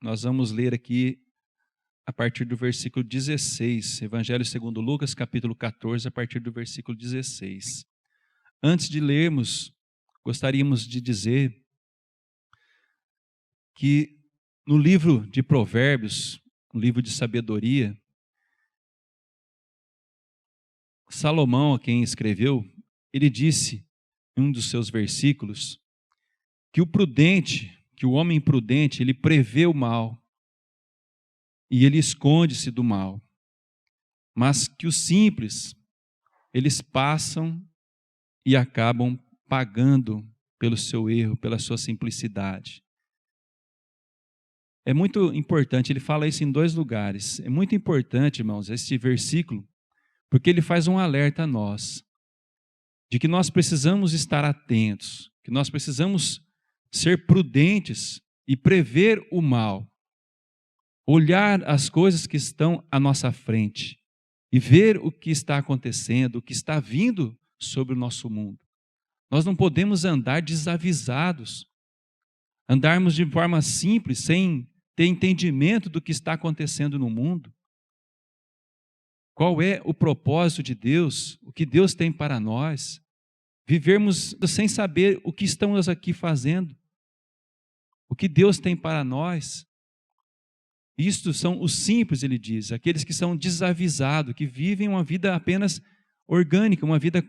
nós vamos ler aqui a partir do versículo 16, Evangelho segundo Lucas, capítulo 14, a partir do versículo 16. Antes de lermos, gostaríamos de dizer que no livro de Provérbios, no livro de sabedoria, Salomão, a quem escreveu, ele disse em um dos seus versículos que o homem prudente, ele prevê o mal e ele esconde-se do mal, mas que os simples, eles passam e acabam pagando pelo seu erro, pela sua simplicidade. É muito importante, ele fala isso em 2 lugares. É muito importante, irmãos, este versículo, porque ele faz um alerta a nós, de que nós precisamos estar atentos, que nós precisamos ser prudentes e prever o mal, olhar as coisas que estão à nossa frente e ver o que está acontecendo, o que está vindo sobre o nosso mundo. Nós não podemos andar desavisados, andarmos de forma simples, sem ter entendimento do que está acontecendo no mundo. Qual é o propósito de Deus, o que Deus tem para nós? Vivermos sem saber o que estamos aqui fazendo, o que Deus tem para nós. Isto são os simples, ele diz, aqueles que são desavisados, que vivem uma vida apenas orgânica, uma vida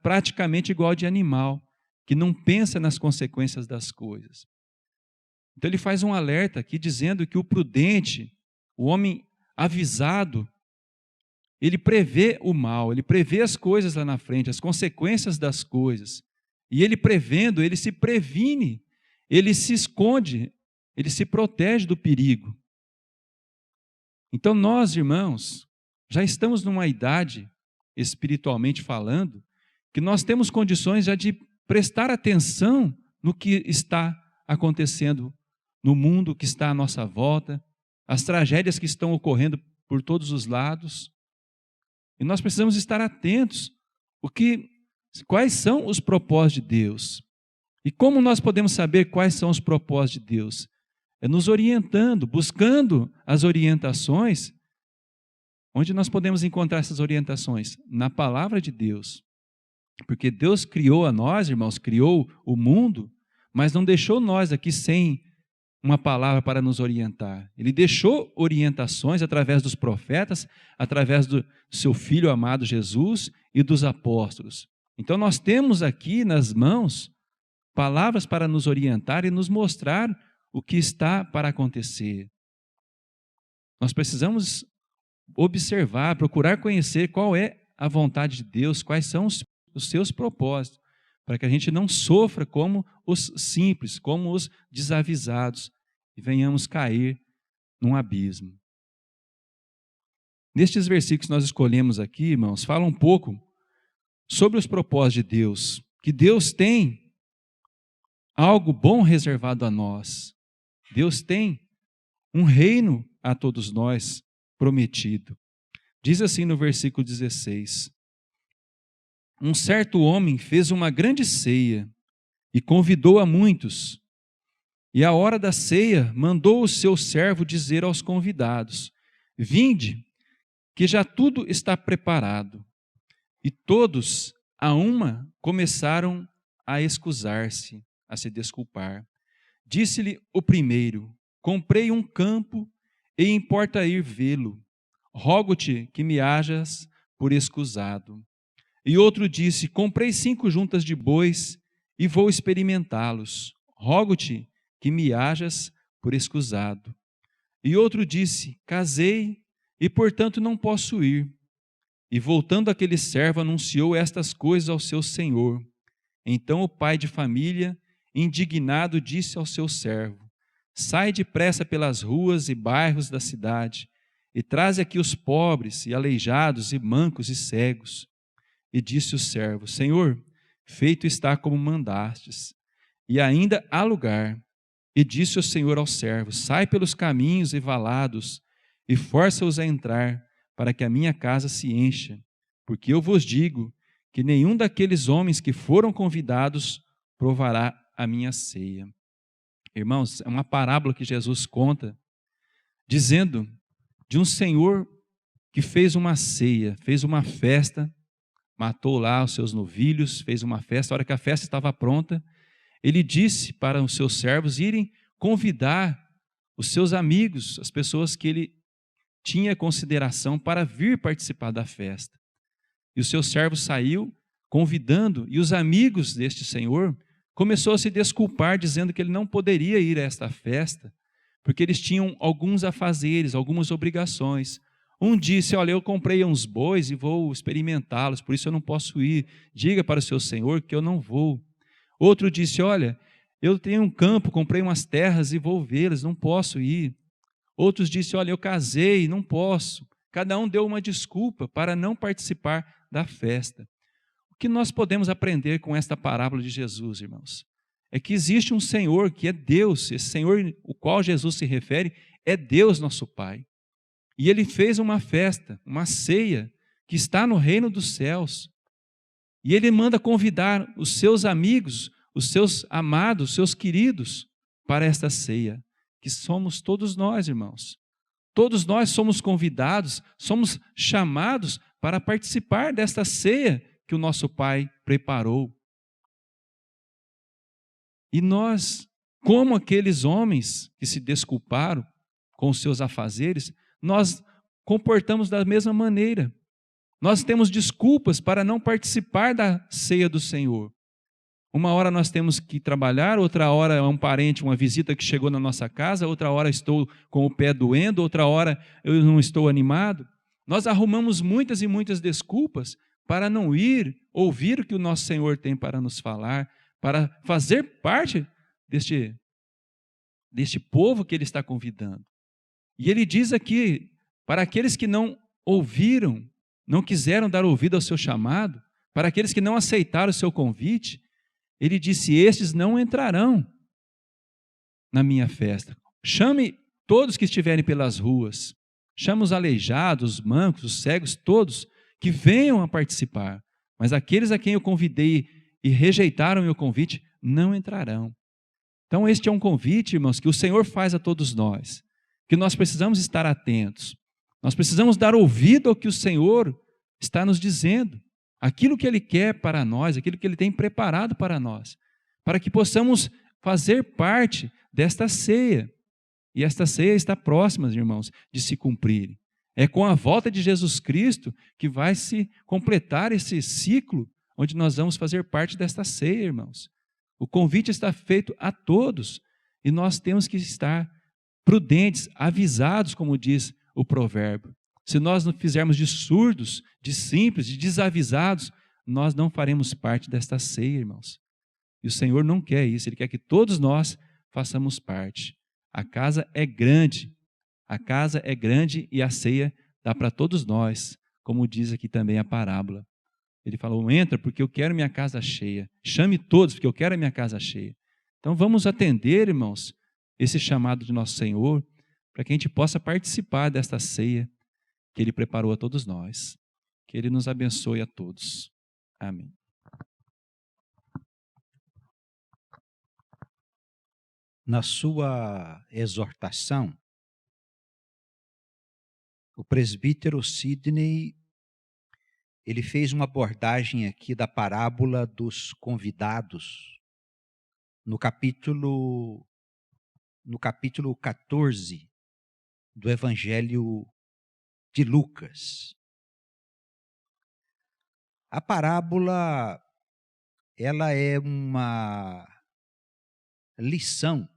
praticamente igual de animal, que não pensa nas consequências das coisas. Então ele faz um alerta aqui dizendo que o prudente, o homem avisado, ele prevê o mal, ele prevê as coisas lá na frente, as consequências das coisas. E ele prevendo, ele se previne, ele se esconde, ele se protege do perigo. Então nós, irmãos, já estamos numa idade, espiritualmente falando, que nós temos condições já de prestar atenção no que está acontecendo no mundo que está à nossa volta, as tragédias que estão ocorrendo por todos os lados. E nós precisamos estar atentos quais são os propósitos de Deus. E como nós podemos saber quais são os propósitos de Deus? É nos orientando, buscando as orientações. Onde nós podemos encontrar essas orientações? Na palavra de Deus. Porque Deus criou a nós, irmãos, criou o mundo, mas não deixou nós aqui sem uma palavra para nos orientar. Ele deixou orientações através dos profetas, através do seu Filho amado Jesus e dos apóstolos. Então nós temos aqui nas mãos palavras para nos orientar e nos mostrar o que está para acontecer. Nós precisamos observar, procurar conhecer qual é a vontade de Deus, quais são os seus propósitos, para que a gente não sofra como os simples, como os desavisados, e venhamos cair num abismo. Nestes versículos que nós escolhemos aqui, irmãos, fala um pouco sobre os propósitos de Deus, que Deus tem algo bom reservado a nós. Deus tem um reino a todos nós prometido. Diz assim no versículo 16: um certo homem fez uma grande ceia e convidou a muitos. E à hora da ceia, mandou o seu servo dizer aos convidados: vinde, que já tudo está preparado. E todos, a uma, começaram a escusar-se, a se desculpar. Disse-lhe o primeiro: comprei um campo e importa ir vê-lo. Rogo-te que me hajas por escusado. E outro disse: comprei 5 juntas de bois e vou experimentá-los. Rogo-te que me hajas por escusado. E outro disse: casei e portanto não posso ir. E voltando aquele servo anunciou estas coisas ao seu senhor. Então o pai de família, indignado, disse ao seu servo: sai depressa pelas ruas e bairros da cidade e traze aqui os pobres e aleijados e mancos e cegos. E disse o servo: Senhor, feito está como mandastes, e ainda há lugar. E disse o Senhor ao servo: sai pelos caminhos e valados, e força-os a entrar, para que a minha casa se encha. Porque eu vos digo que nenhum daqueles homens que foram convidados provará a minha ceia. Irmãos, é uma parábola que Jesus conta dizendo de um senhor que fez uma ceia, fez uma festa, matou lá os seus novilhos, fez uma festa. A hora que a festa estava pronta, ele disse para os seus servos irem convidar os seus amigos, as pessoas que ele tinha consideração para vir participar da festa. E o seu servo saiu convidando, e os amigos deste senhor começou a se desculpar, dizendo que ele não poderia ir a esta festa, porque eles tinham alguns afazeres, algumas obrigações. Um disse: olha, eu comprei uns bois e vou experimentá-los, por isso eu não posso ir. Diga para o seu senhor que eu não vou. Outro disse: olha, eu tenho um campo, comprei umas terras e vou vê-las, não posso ir. Outros disseram: olha, eu casei, não posso. Cada um deu uma desculpa para não participar da festa. O que nós podemos aprender com esta parábola de Jesus, irmãos? É que existe um Senhor que é Deus, esse Senhor o qual Jesus se refere é Deus nosso Pai. E Ele fez uma festa, uma ceia, que está no reino dos céus. E Ele manda convidar os seus amigos, os seus amados, os seus queridos, para esta ceia, que somos todos nós, irmãos. Todos nós somos convidados, somos chamados para participar desta ceia que o nosso Pai preparou. E nós, como aqueles homens que se desculparam com os seus afazeres, nós comportamos da mesma maneira. Nós temos desculpas para não participar da ceia do Senhor. Uma hora nós temos que trabalhar, outra hora é um parente, uma visita que chegou na nossa casa, outra hora estou com o pé doendo, outra hora eu não estou animado. Nós arrumamos muitas e muitas desculpas para não ir ouvir o que o nosso Senhor tem para nos falar, para fazer parte deste povo que Ele está convidando. E Ele diz aqui, para aqueles que não ouviram, não quiseram dar ouvido ao seu chamado, para aqueles que não aceitaram o seu convite, Ele disse: estes não entrarão na minha festa. Chame todos que estiverem pelas ruas, chame os aleijados, os mancos, os cegos, todos que venham a participar. Mas aqueles a quem eu convidei e rejeitaram o meu convite, não entrarão. Então este é um convite, irmãos, que o Senhor faz a todos nós, que nós precisamos estar atentos. Nós precisamos dar ouvido ao que o Senhor está nos dizendo, aquilo que Ele quer para nós, aquilo que Ele tem preparado para nós, para que possamos fazer parte desta ceia. E esta ceia está próxima, irmãos, de se cumprir. É com a volta de Jesus Cristo que vai se completar esse ciclo, onde nós vamos fazer parte desta ceia, irmãos. O convite está feito a todos, e nós temos que estar prudentes, avisados, como diz o provérbio. Se nós não fizermos de surdos, de simples, de desavisados, nós não faremos parte desta ceia, irmãos. E o Senhor não quer isso, Ele quer que todos nós façamos parte. A casa é grande e a ceia dá para todos nós, como diz aqui também a parábola. Ele falou: entra porque eu quero minha casa cheia, chame todos porque eu quero a minha casa cheia. Então vamos atender, irmãos, esse chamado de nosso Senhor, para que a gente possa participar desta ceia que Ele preparou a todos nós. Que Ele nos abençoe a todos. Amém. Na sua exortação, o presbítero Sidney, ele fez uma abordagem aqui da parábola dos convidados, no capítulo 14 do Evangelho de Lucas. A parábola, ela é uma lição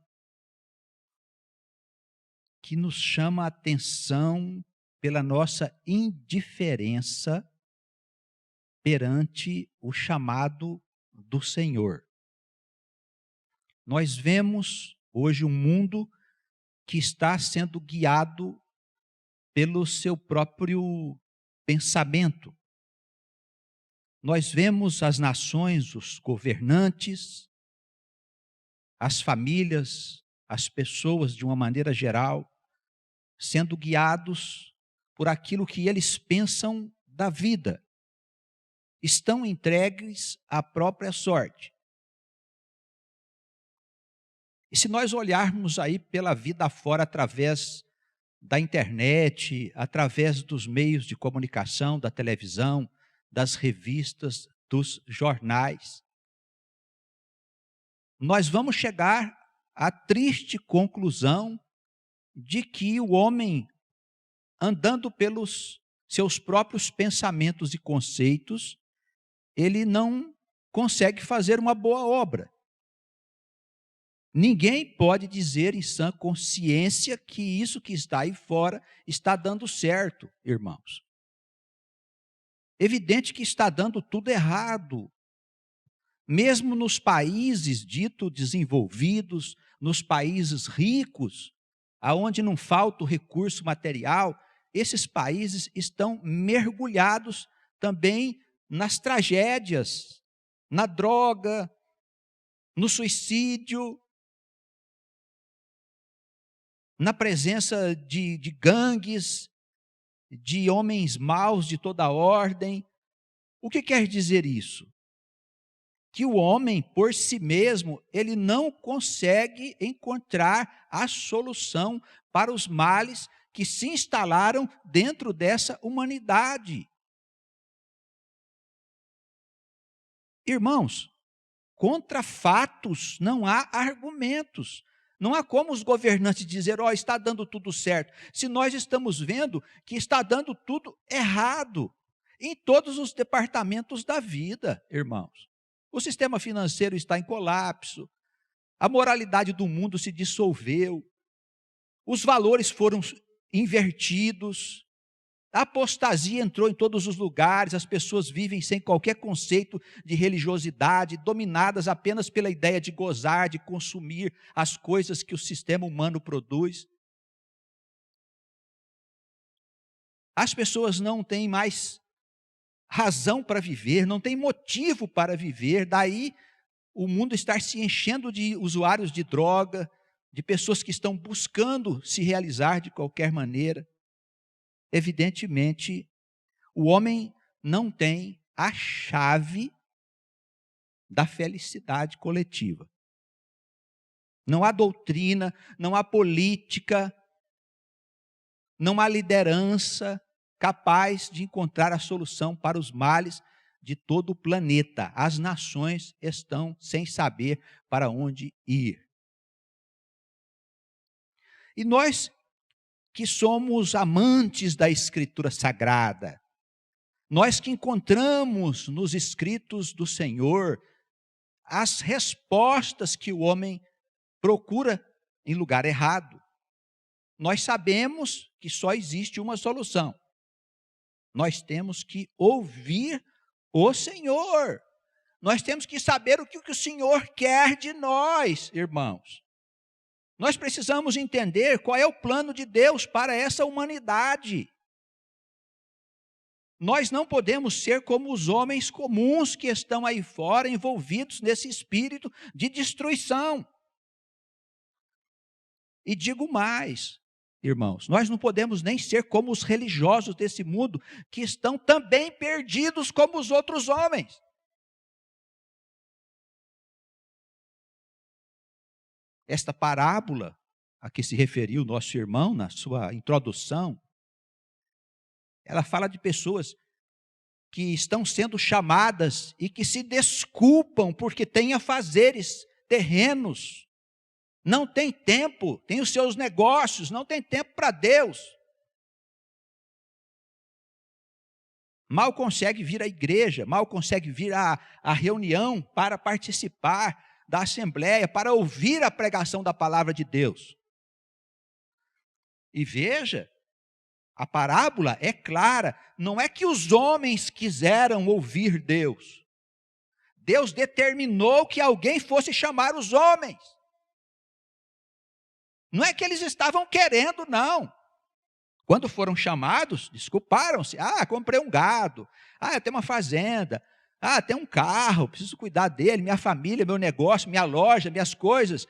que nos chama a atenção pela nossa indiferença perante o chamado do Senhor. Nós vemos hoje um mundo que está sendo guiado pelo seu próprio pensamento. Nós vemos as nações, os governantes, as famílias, as pessoas de uma maneira geral, sendo guiados por aquilo que eles pensam da vida. Estão entregues à própria sorte. E se nós olharmos aí pela vida afora através da internet, através dos meios de comunicação, da televisão, das revistas, dos jornais, nós vamos chegar à triste conclusão de que o homem, andando pelos seus próprios pensamentos e conceitos, ele não consegue fazer uma boa obra. Ninguém pode dizer em sã consciência que isso que está aí fora está dando certo, irmãos. Evidente que está dando tudo errado. Mesmo nos países dito desenvolvidos, nos países ricos, aonde não falta o recurso material, esses países estão mergulhados também nas tragédias, na droga, no suicídio, na presença de gangues, de homens maus de toda ordem. O que quer dizer isso? Que o homem, por si mesmo, ele não consegue encontrar a solução para os males que se instalaram dentro dessa humanidade. Irmãos, contra fatos não há argumentos. Não há como os governantes dizer, está dando tudo certo, se nós estamos vendo que está dando tudo errado em todos os departamentos da vida, irmãos. O sistema financeiro está em colapso, a moralidade do mundo se dissolveu, os valores foram invertidos, a apostasia entrou em todos os lugares, as pessoas vivem sem qualquer conceito de religiosidade, dominadas apenas pela ideia de gozar, de consumir as coisas que o sistema humano produz. As pessoas não têm mais razão para viver, não têm motivo para viver, daí o mundo estar se enchendo de usuários de droga, de pessoas que estão buscando se realizar de qualquer maneira. Evidentemente, o homem não tem a chave da felicidade coletiva. Não há doutrina, não há política, não há liderança capaz de encontrar a solução para os males de todo o planeta. As nações estão sem saber para onde ir. E nós que somos amantes da Escritura Sagrada, nós que encontramos nos escritos do Senhor as respostas que o homem procura em lugar errado, nós sabemos que só existe uma solução. Nós temos que ouvir o Senhor. Nós temos que saber o que o Senhor quer de nós, irmãos. Nós precisamos entender qual é o plano de Deus para essa humanidade. Nós não podemos ser como os homens comuns que estão aí fora, envolvidos nesse espírito de destruição. E digo mais, irmãos, nós não podemos nem ser como os religiosos desse mundo, que estão também perdidos como os outros homens. Esta parábola a que se referiu nosso irmão na sua introdução, ela fala de pessoas que estão sendo chamadas e que se desculpam porque têm afazeres terrenos, não tem tempo, tem os seus negócios, não tem tempo para Deus. Mal consegue vir à igreja, mal consegue vir à reunião para participar da assembleia, para ouvir a pregação da palavra de Deus. E veja, a parábola é clara, não é que os homens quiseram ouvir Deus. Deus determinou que alguém fosse chamar os homens. Não é que eles estavam querendo, não. Quando foram chamados, desculparam-se. Comprei um gado. Eu tenho uma fazenda. Tem um carro, preciso cuidar dele, minha família, meu negócio, minha loja, minhas coisas.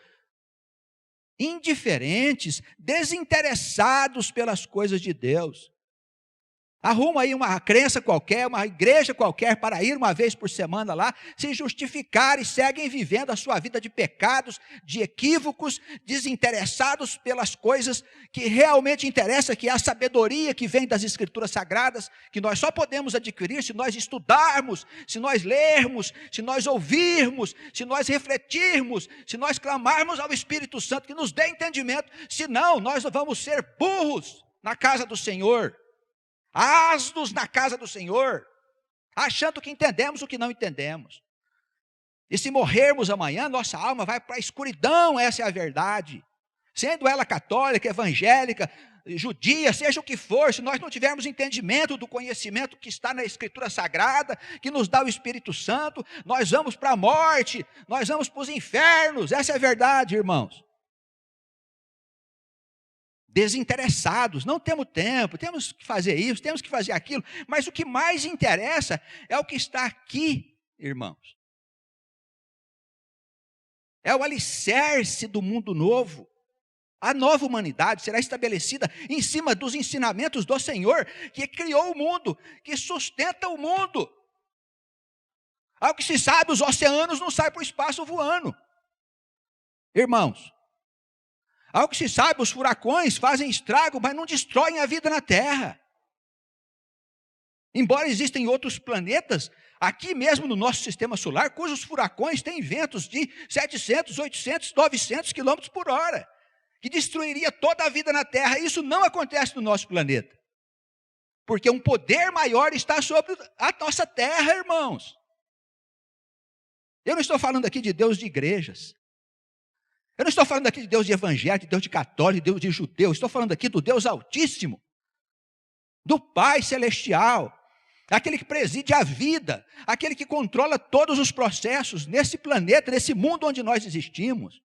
Indiferentes, desinteressados pelas coisas de Deus. Arruma aí uma crença qualquer, uma igreja qualquer para ir uma vez por semana lá, se justificar e seguem vivendo a sua vida de pecados, de equívocos, desinteressados pelas coisas que realmente interessam, que é a sabedoria que vem das Escrituras Sagradas, que nós só podemos adquirir se nós estudarmos, se nós lermos, se nós ouvirmos, se nós refletirmos, se nós clamarmos ao Espírito Santo que nos dê entendimento, senão nós vamos ser burros na casa do Senhor. Asnos na casa do Senhor, achando que entendemos o que não entendemos. E se morrermos amanhã, nossa alma vai para a escuridão, essa é a verdade. Sendo ela católica, evangélica, judia, seja o que for, se nós não tivermos entendimento do conhecimento que está na Escritura Sagrada, que nos dá o Espírito Santo, nós vamos para a morte, nós vamos para os infernos, essa é a verdade, irmãos. Desinteressados, não temos tempo, temos que fazer isso, temos que fazer aquilo, mas o que mais interessa é o que está aqui, irmãos. É o alicerce do mundo novo. A nova humanidade será estabelecida em cima dos ensinamentos do Senhor, que criou o mundo, que sustenta o mundo. Ao que se sabe, os oceanos não saem para o espaço voando. Irmãos, ao que se sabe, os furacões fazem estrago, mas não destroem a vida na Terra. Embora existam outros planetas, aqui mesmo no nosso sistema solar, cujos furacões têm ventos de 700, 800, 900 quilômetros por hora, que destruiria toda a vida na Terra. Isso não acontece no nosso planeta, porque um poder maior está sobre a nossa Terra, irmãos. Eu não estou falando aqui de Deus de igrejas. Eu não estou falando aqui de Deus de evangélico, de Deus de católico, de Deus de judeu. Estou falando aqui do Deus Altíssimo, do Pai Celestial, aquele que preside a vida, aquele que controla todos os processos nesse planeta, nesse mundo onde nós existimos.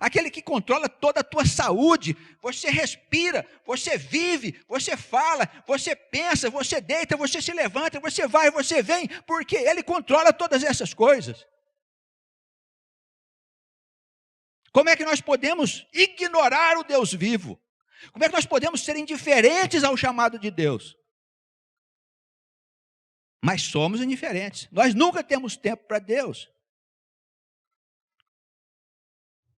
Aquele que controla toda a tua saúde. Você respira, você vive, você fala, você pensa, você deita, você se levanta, você vai, você vem, porque Ele controla todas essas coisas. Como é que nós podemos ignorar o Deus vivo? Como é que nós podemos ser indiferentes ao chamado de Deus? Mas somos indiferentes. Nós nunca temos tempo para Deus.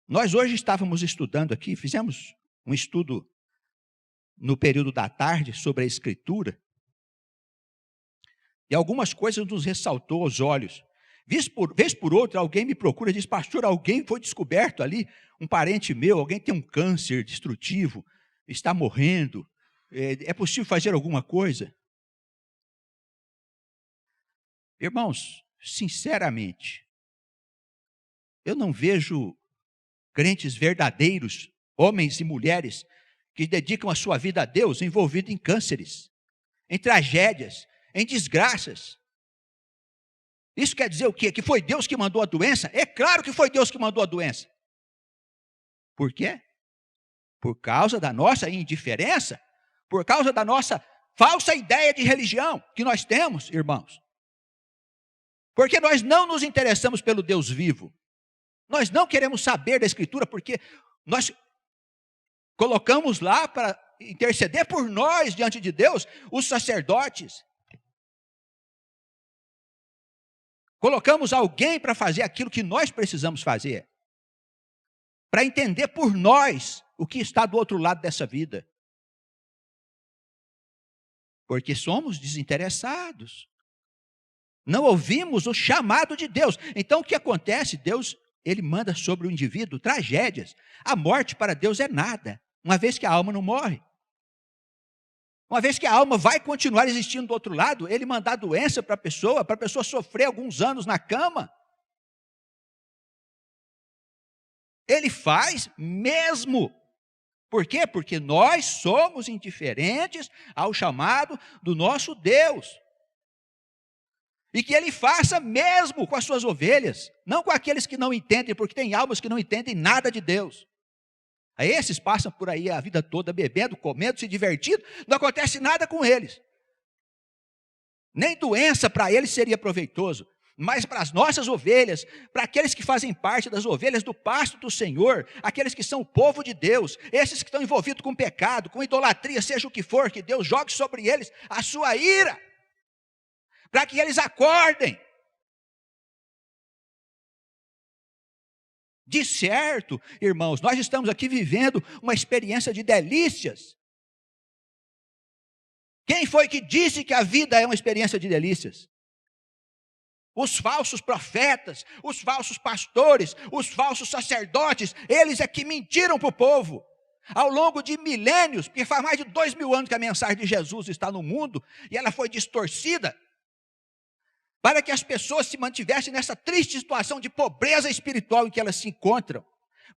Nós hoje estávamos estudando aqui, fizemos um estudo no período da tarde sobre a Escritura. E algumas coisas nos ressaltou aos olhos. Vez por outra, alguém me procura e diz: pastor, alguém foi descoberto ali, um parente meu, alguém tem um câncer destrutivo, está morrendo, é possível fazer alguma coisa? Irmãos, sinceramente, eu não vejo crentes verdadeiros, homens e mulheres, que dedicam a sua vida a Deus, envolvidos em cânceres, em tragédias, em desgraças. Isso quer dizer o quê? Que foi Deus que mandou a doença? É claro que foi Deus que mandou a doença. Por quê? Por causa da nossa indiferença, por causa da nossa falsa ideia de religião que nós temos, irmãos. Porque nós não nos interessamos pelo Deus vivo. Nós não queremos saber da Escritura, porque nós colocamos lá para interceder por nós diante de Deus, os sacerdotes. Colocamos alguém para fazer aquilo que nós precisamos fazer. Para entender por nós o que está do outro lado dessa vida. Porque somos desinteressados. Não ouvimos o chamado de Deus. Então o que acontece? Deus, Ele manda sobre o indivíduo tragédias. A morte para Deus é nada, uma vez que a alma não morre. Uma vez que a alma vai continuar existindo do outro lado, Ele mandar doença para a pessoa sofrer alguns anos na cama. Ele faz mesmo. Por quê? Porque nós somos indiferentes ao chamado do nosso Deus. E que Ele faça mesmo com as suas ovelhas, não com aqueles que não entendem, porque tem almas que não entendem nada de Deus. Esses passam por aí a vida toda bebendo, comendo, se divertindo, não acontece nada com eles. Nem doença para eles seria proveitoso. mas para as nossas ovelhas, para aqueles que fazem parte das ovelhas do pasto do Senhor, aqueles que são o povo de Deus, esses que estão envolvidos com pecado, com idolatria, seja o que for, que Deus jogue sobre eles a sua ira, para que eles acordem. De certo, irmãos, nós estamos aqui vivendo uma experiência de delícias. Quem foi que disse que a vida é uma experiência de delícias? Os falsos profetas, os falsos pastores, os falsos sacerdotes, eles é que mentiram para o povo. Ao longo de milênios, porque faz mais de 2000 anos que a mensagem de Jesus está no mundo, e ela foi distorcida, para que as pessoas se mantivessem nessa triste situação de pobreza espiritual em que elas se encontram.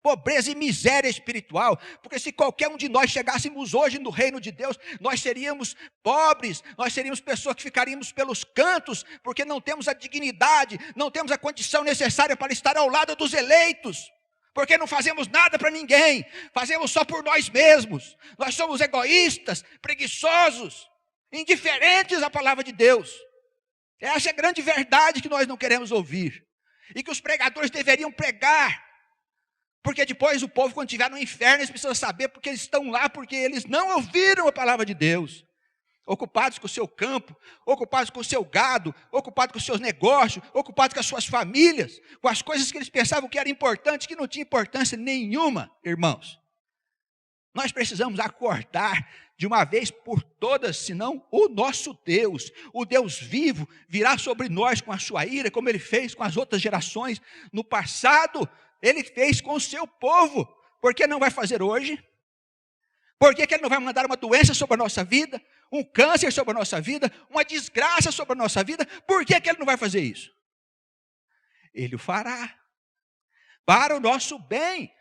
Pobreza e miséria espiritual, porque se qualquer um de nós chegássemos hoje no reino de Deus, nós seríamos pobres, nós seríamos pessoas que ficaríamos pelos cantos, porque não temos a dignidade, não temos a condição necessária para estar ao lado dos eleitos, porque não fazemos nada para ninguém, fazemos só por nós mesmos, nós somos egoístas, preguiçosos, indiferentes à palavra de Deus. Essa é a grande verdade que nós não queremos ouvir, e que os pregadores deveriam pregar, porque depois o povo, quando estiver no inferno, eles precisam saber porque eles estão lá, porque eles não ouviram a palavra de Deus. Ocupados com o seu campo, ocupados com o seu gado, ocupados com os seus negócios, ocupados com as suas famílias, com as coisas que eles pensavam que eram importantes, que não tinha importância nenhuma, irmãos. Nós precisamos acordar de uma vez por todas, senão o nosso Deus, o Deus vivo, virá sobre nós com a sua ira, como ele fez com as outras gerações no passado. Ele fez com o seu povo. Por que não vai fazer hoje? Por que ele não vai mandar uma doença sobre a nossa vida? Um câncer sobre a nossa vida? Uma desgraça sobre a nossa vida? Por que ele não vai fazer isso? Ele o fará. Para o nosso bem,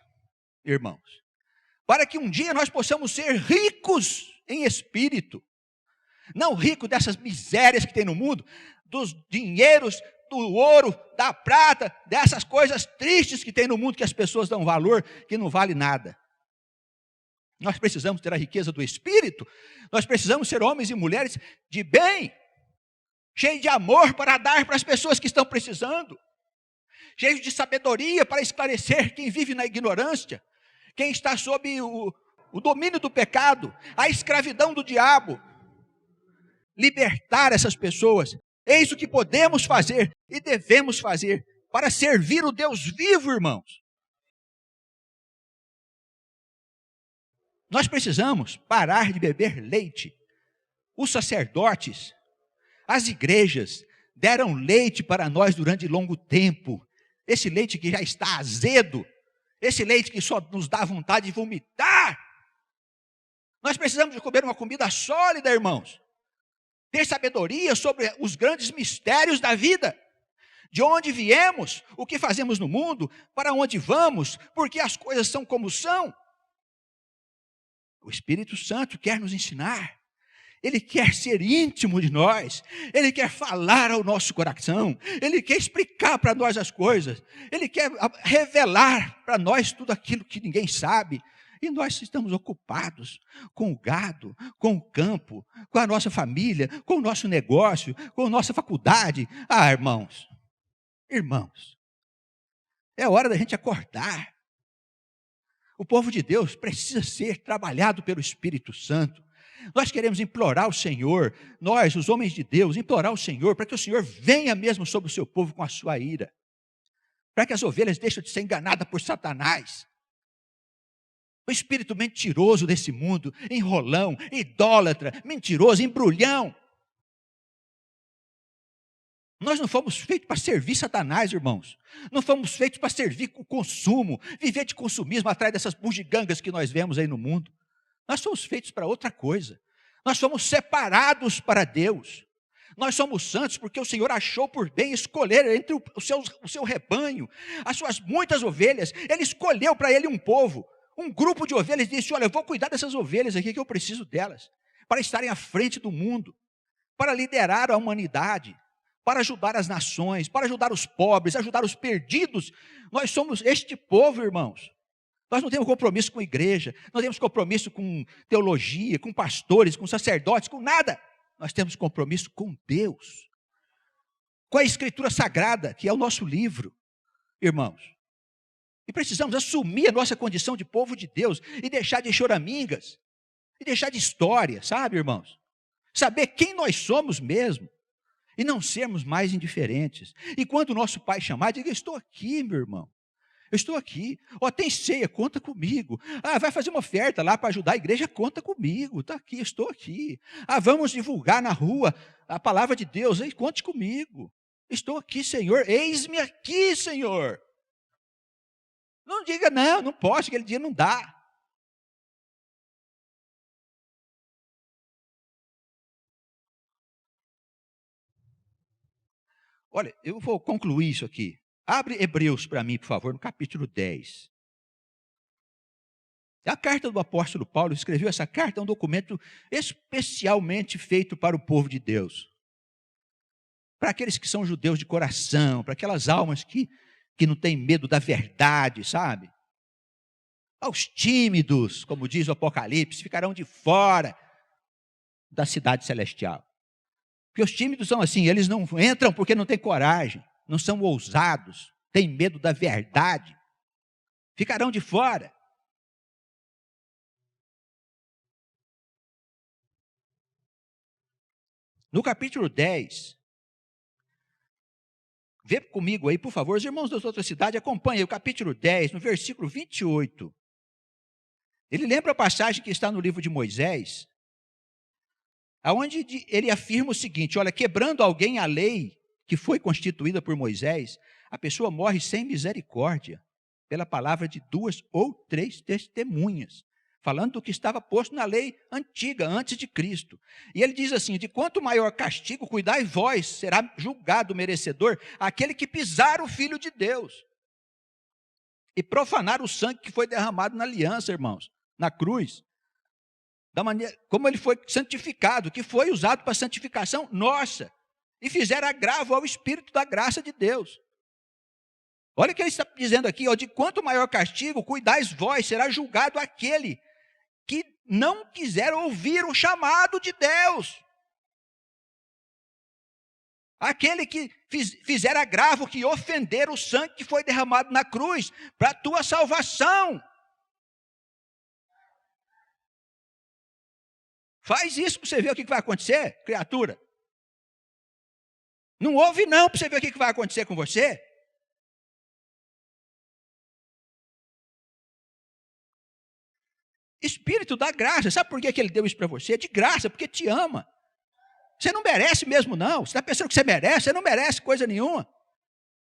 irmãos. Para que um dia nós possamos ser ricos em espírito. Não rico dessas misérias que tem no mundo, dos dinheiros, do ouro, da prata, dessas coisas tristes que tem no mundo, que as pessoas dão valor, que não vale nada. Nós precisamos ter a riqueza do Espírito, nós precisamos ser homens e mulheres de bem, cheios de amor para dar para as pessoas que estão precisando, cheios de sabedoria para esclarecer quem vive na ignorância, quem está sob o domínio do pecado, a escravidão do diabo, libertar essas pessoas. Eis o que podemos fazer e devemos fazer para servir o Deus vivo, irmãos. Nós precisamos parar de beber leite. Os sacerdotes, as igrejas deram leite para nós durante longo tempo. Esse leite que já está azedo, esse leite que só nos dá vontade de vomitar. Nós precisamos de comer uma comida sólida, irmãos. Ter sabedoria sobre os grandes mistérios da vida. De onde viemos, o que fazemos no mundo, para onde vamos, porque as coisas são como são. O Espírito Santo quer nos ensinar. Ele quer ser íntimo de nós. Ele quer falar ao nosso coração. Ele quer explicar para nós as coisas. Ele quer revelar para nós tudo aquilo que ninguém sabe. E nós estamos ocupados com o gado, com o campo, com a nossa família, com o nosso negócio, com a nossa faculdade. Ah, irmãos, é hora da gente acordar. O povo de Deus precisa ser trabalhado pelo Espírito Santo. Nós queremos implorar ao Senhor, nós, os homens de Deus, implorar ao Senhor, para que o Senhor venha mesmo sobre o seu povo com a sua ira. Para que as ovelhas deixem de ser enganadas por Satanás. O espírito mentiroso desse mundo, enrolão, idólatra, mentiroso, embrulhão. Nós não fomos feitos para servir Satanás, irmãos. Não fomos feitos para servir o consumo, viver de consumismo atrás dessas bugigangas que nós vemos aí no mundo. Nós somos feitos para outra coisa. Nós somos separados para Deus. Nós somos santos porque o Senhor achou por bem escolher entre o seu rebanho, as suas muitas ovelhas. Ele escolheu para ele um povo. Um grupo de ovelhas disse, olha, eu vou cuidar dessas ovelhas aqui que eu preciso delas, para estarem à frente do mundo, para liderar a humanidade, para ajudar as nações, para ajudar os pobres, ajudar os perdidos. Nós somos este povo, irmãos. Nós não temos compromisso com igreja, não temos compromisso com teologia, com pastores, com sacerdotes, com nada. Nós temos compromisso com Deus. com a Escritura Sagrada, que é o nosso livro, irmãos. E precisamos assumir a nossa condição de povo de Deus e deixar de choramingas, e deixar de história, sabe, irmãos? Saber quem nós somos mesmo e não sermos mais indiferentes. E quando o nosso Pai chamar, diga: estou aqui, meu irmão. Eu estou aqui. Tem ceia, conta comigo. Vai fazer uma oferta lá para ajudar a igreja, conta comigo. Está aqui, estou aqui. Vamos divulgar na rua a palavra de Deus, conte comigo. Estou aqui, Senhor. Eis-me aqui, Senhor. Não diga não, não posso, aquele dia não dá. Olha, eu vou concluir isso aqui. Abre Hebreus para mim, por favor, no capítulo 10. A carta do apóstolo Paulo, escreveu essa carta, é um documento especialmente feito para o povo de Deus. Para aqueles que são judeus de coração, para aquelas almas que não têm medo da verdade, sabe? Aos tímidos, como diz o Apocalipse, ficarão de fora da cidade celestial. Porque os tímidos são assim, eles não entram porque não têm coragem, não são ousados, têm medo da verdade, ficarão de fora. No capítulo 10, vê comigo aí, por favor, os irmãos das outras cidades, acompanhem o capítulo 10, no versículo 28. Ele lembra a passagem que está no livro de Moisés, aonde ele afirma o seguinte: olha, quebrando alguém a lei que foi constituída por Moisés, a pessoa morre sem misericórdia, pela palavra de 2 ou 3 testemunhas, falando do que estava posto na lei antiga, antes de Cristo. E ele diz assim: de quanto maior castigo, cuidai vós, será julgado merecedor aquele que pisar o Filho de Deus e profanar o sangue que foi derramado na aliança, irmãos, na cruz. Da maneira como ele foi santificado, que foi usado para santificação nossa, e fizeram agravo ao Espírito da graça de Deus. Olha o que ele está dizendo aqui: de quanto maior castigo, cuidais vós, será julgado aquele que não quiser ouvir o chamado de Deus. Aquele que fizer agravo, que ofender o sangue que foi derramado na cruz, para a tua salvação. Faz isso para você ver o que vai acontecer, criatura. Não ouve não para você ver o que vai acontecer com você. Espírito da graça, sabe por que ele deu isso para você? De graça, porque te ama. Você não merece mesmo não, você está pensando que você merece, você não merece coisa nenhuma.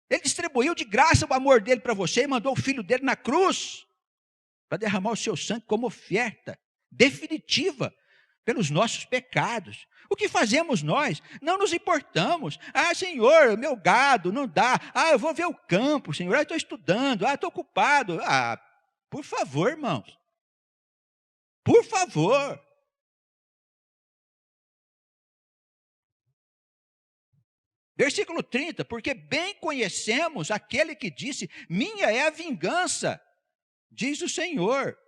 Ele distribuiu de graça o amor dele para você e mandou o Filho dele na cruz, para derramar o seu sangue como oferta definitiva pelos nossos pecados. O que fazemos nós? Não nos importamos. Senhor, meu gado, não dá. Eu vou ver o campo, Senhor. Estou estudando. Estou ocupado. Por favor, irmãos. Por favor. Versículo 30. Porque bem conhecemos aquele que disse: minha é a vingança, diz o Senhor.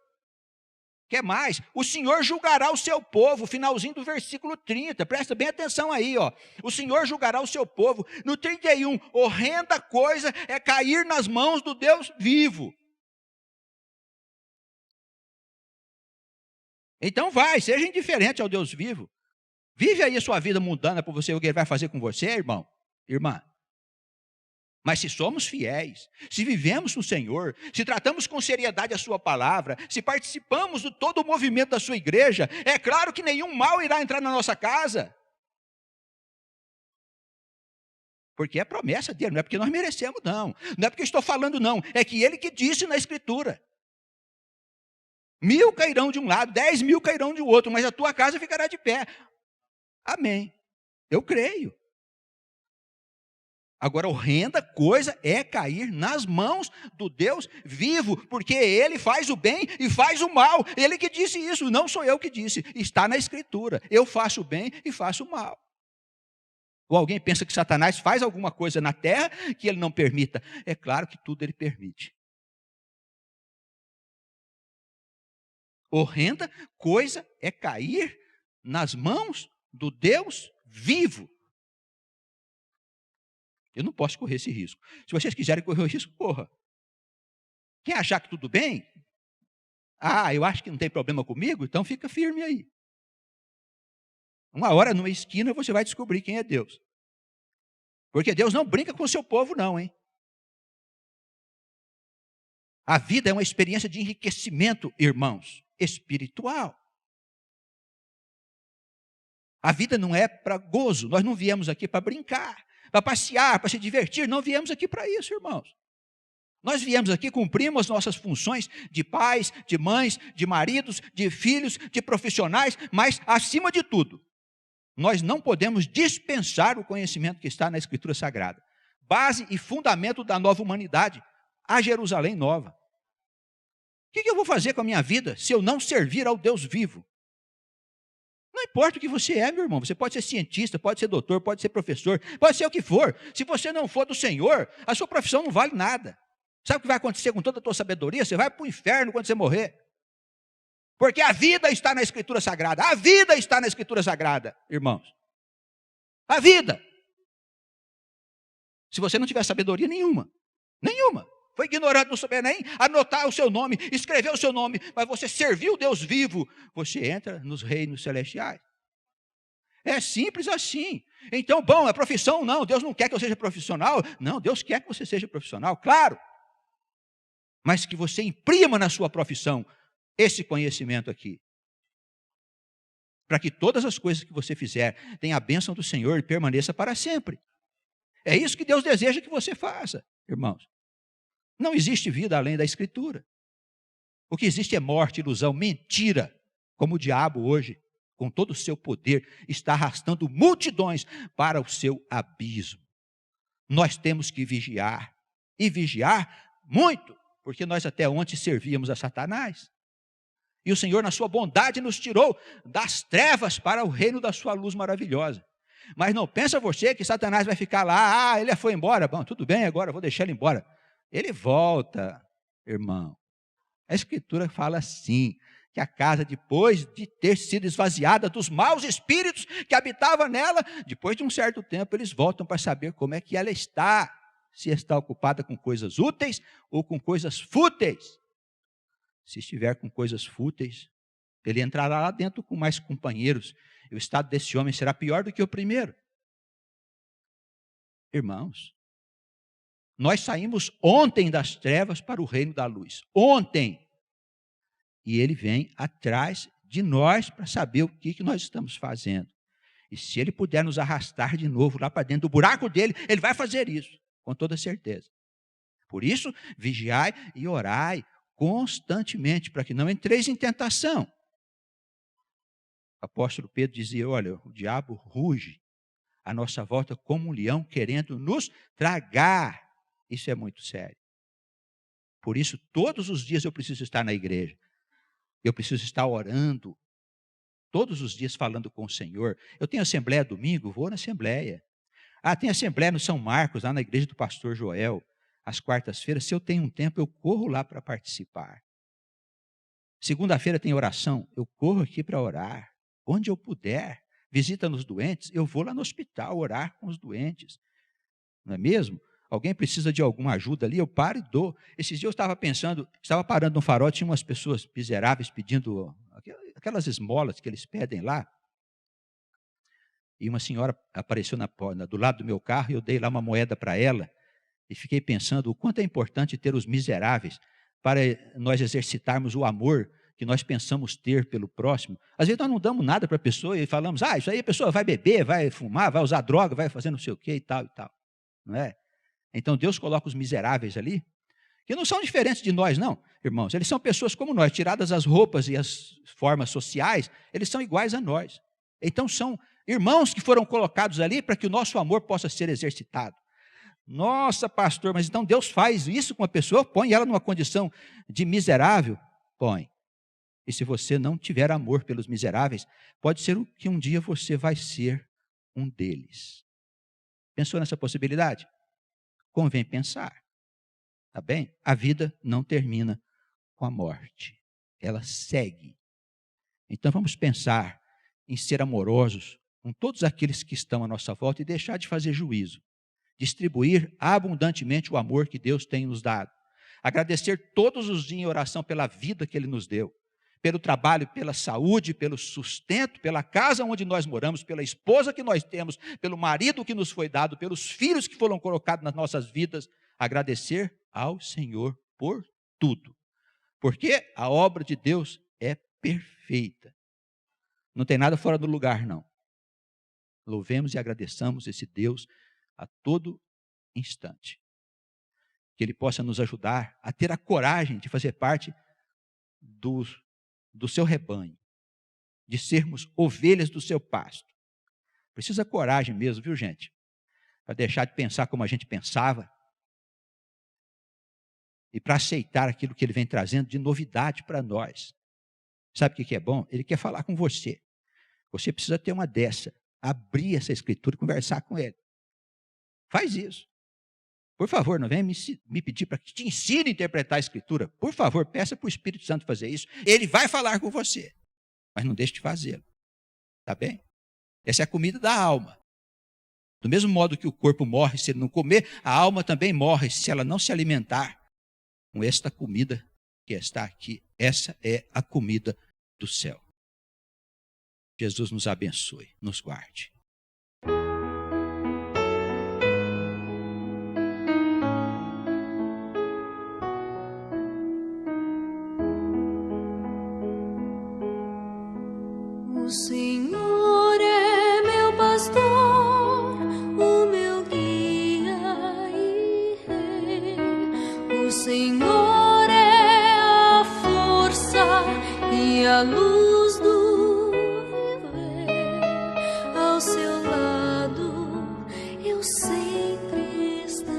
Quer mais? O Senhor julgará o seu povo, finalzinho do versículo 30, presta bem atenção aí, o Senhor julgará o seu povo. No 31, horrenda coisa é cair nas mãos do Deus vivo. Então seja indiferente ao Deus vivo. Vive aí a sua vida mundana para você ver o que ele vai fazer com você, irmão, irmã. Mas se somos fiéis, se vivemos no Senhor, se tratamos com seriedade a sua palavra, se participamos de todo o movimento da sua igreja, é claro que nenhum mal irá entrar na nossa casa. Porque é promessa dele, não é porque nós merecemos não é porque eu estou falando não, é que ele que disse na Escritura. 1000 cairão de um lado, 10.000 cairão de outro, mas a tua casa ficará de pé. Amém. Eu creio. Agora, horrenda coisa é cair nas mãos do Deus vivo, porque Ele faz o bem e faz o mal. Ele que disse isso, não sou eu que disse, está na Escritura. Eu faço o bem e faço o mal. Ou alguém pensa que Satanás faz alguma coisa na terra que ele não permita? É claro que tudo ele permite. Horrenda coisa é cair nas mãos do Deus vivo. Eu não posso correr esse risco. Se vocês quiserem correr o risco, corra. Quem achar que tudo bem, eu acho que não tem problema comigo, então fica firme aí. Uma hora, numa esquina, você vai descobrir quem é Deus. Porque Deus não brinca com o seu povo, não, hein? A vida é uma experiência de enriquecimento, irmãos, espiritual. A vida não é para gozo. Nós não viemos aqui para brincar, para passear, para se divertir. Não viemos aqui para isso, irmãos. Nós viemos aqui, cumprimos as nossas funções de pais, de mães, de maridos, de filhos, de profissionais, mas, acima de tudo, nós não podemos dispensar o conhecimento que está na Escritura Sagrada. Base e fundamento da nova humanidade, a Jerusalém nova. O que eu vou fazer com a minha vida se eu não servir ao Deus vivo? Não importa o que você é, meu irmão. Você pode ser cientista, pode ser doutor, pode ser professor, pode ser o que for. Se você não for do Senhor, a sua profissão não vale nada. Sabe o que vai acontecer com toda a tua sabedoria? Você vai para o inferno quando você morrer. Porque a vida está na Escritura Sagrada. A vida está na Escritura Sagrada, irmãos. A vida. Se você não tiver sabedoria nenhuma, foi ignorante, não souber nem anotar o seu nome, escrever o seu nome, mas você serviu o Deus vivo, você entra nos reinos celestiais. É simples assim. Então, a profissão não, Deus não quer que eu seja profissional. Não, Deus quer que você seja profissional, claro. Mas que você imprima na sua profissão esse conhecimento aqui. Para que todas as coisas que você fizer tenha a bênção do Senhor e permaneça para sempre. É isso que Deus deseja que você faça, irmãos. Não existe vida além da Escritura. O que existe é morte, ilusão, mentira, como o diabo hoje, com todo o seu poder, está arrastando multidões para o seu abismo. Nós temos que vigiar, e vigiar muito, porque nós até ontem servíamos a Satanás. E o Senhor, na sua bondade, nos tirou das trevas para o reino da sua luz maravilhosa. Mas não pensa você que Satanás vai ficar lá, ele foi embora, tudo bem, agora eu vou deixar ele embora. Ele volta, irmão. A Escritura fala assim, que a casa, depois de ter sido esvaziada dos maus espíritos que habitavam nela, depois de um certo tempo, eles voltam para saber como é que ela está, se está ocupada com coisas úteis ou com coisas fúteis. Se estiver com coisas fúteis, ele entrará lá dentro com mais companheiros, e o estado desse homem será pior do que o primeiro. Irmãos, nós saímos ontem das trevas para o reino da luz. Ontem. E ele vem atrás de nós para saber o que nós estamos fazendo. E se ele puder nos arrastar de novo lá para dentro do buraco dele, ele vai fazer isso, com toda certeza. Por isso, vigiai e orai constantemente, para que não entreis em tentação. O apóstolo Pedro dizia, olha, o diabo ruge à nossa volta como um leão, querendo nos tragar. Isso é muito sério. Por isso, todos os dias eu preciso estar na igreja. Eu preciso estar orando. Todos os dias falando com o Senhor. Eu tenho assembleia domingo, vou na assembleia. Tem assembleia no São Marcos, lá na igreja do pastor Joel, às quartas-feiras. Se eu tenho um tempo, eu corro lá para participar. Segunda-feira tem oração, eu corro aqui para orar. Onde eu puder. Visita nos doentes, eu vou lá no hospital orar com os doentes. Não é mesmo? Alguém precisa de alguma ajuda ali, eu paro e dou. Esses dias eu estava pensando, estava parando no farol, tinha umas pessoas miseráveis pedindo aquelas esmolas que eles pedem lá. E uma senhora apareceu do lado do meu carro, e eu dei lá uma moeda para ela. E fiquei pensando o quanto é importante ter os miseráveis para nós exercitarmos o amor que nós pensamos ter pelo próximo. Às vezes nós não damos nada para a pessoa e falamos, isso aí a pessoa vai beber, vai fumar, vai usar droga, vai fazer não sei o quê e tal, não é? Então Deus coloca os miseráveis ali, que não são diferentes de nós não, irmãos. Eles são pessoas como nós, tiradas as roupas e as formas sociais, eles são iguais a nós. Então são irmãos que foram colocados ali para que o nosso amor possa ser exercitado. Nossa, pastor, mas então Deus faz isso com a pessoa, põe ela numa condição de miserável? Põe. E se você não tiver amor pelos miseráveis, pode ser que um dia você vai ser um deles. Pensou nessa possibilidade? Convém pensar. Tá bem? A vida não termina com a morte. Ela segue. Então vamos pensar em ser amorosos com todos aqueles que estão à nossa volta e deixar de fazer juízo. distribuir abundantemente o amor que Deus tem nos dado. Agradecer todos os dias em oração pela vida que Ele nos deu, pelo trabalho, pela saúde, pelo sustento, pela casa onde nós moramos, pela esposa que nós temos, pelo marido que nos foi dado, pelos filhos que foram colocados nas nossas vidas. Agradecer ao Senhor por tudo. Porque a obra de Deus é perfeita. Não tem nada fora do lugar, não. Louvemos e agradeçamos esse Deus a todo instante. Que Ele possa nos ajudar a ter a coragem de fazer parte do seu rebanho, de sermos ovelhas do seu pasto. Precisa coragem mesmo, viu, gente? Para deixar de pensar como a gente pensava e para aceitar aquilo que Ele vem trazendo de novidade para nós. Sabe o que é bom? Ele quer falar com você. Você precisa ter uma dessa. Abrir essa escritura e conversar com Ele. Faz isso. Por favor, não venha me pedir para que te ensine a interpretar a escritura. Por favor, peça para o Espírito Santo fazer isso. Ele vai falar com você. Mas não deixe de fazê-lo. Tá bem? Essa é a comida da alma. Do mesmo modo que o corpo morre se ele não comer, a alma também morre se ela não se alimentar com esta comida que está aqui. Essa é a comida do céu. Jesus nos abençoe, nos guarde. O Senhor é meu pastor, o meu guia e rei. O Senhor é a força e a luz do viver. Ao seu lado eu sempre estarei.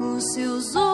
Os seus olhos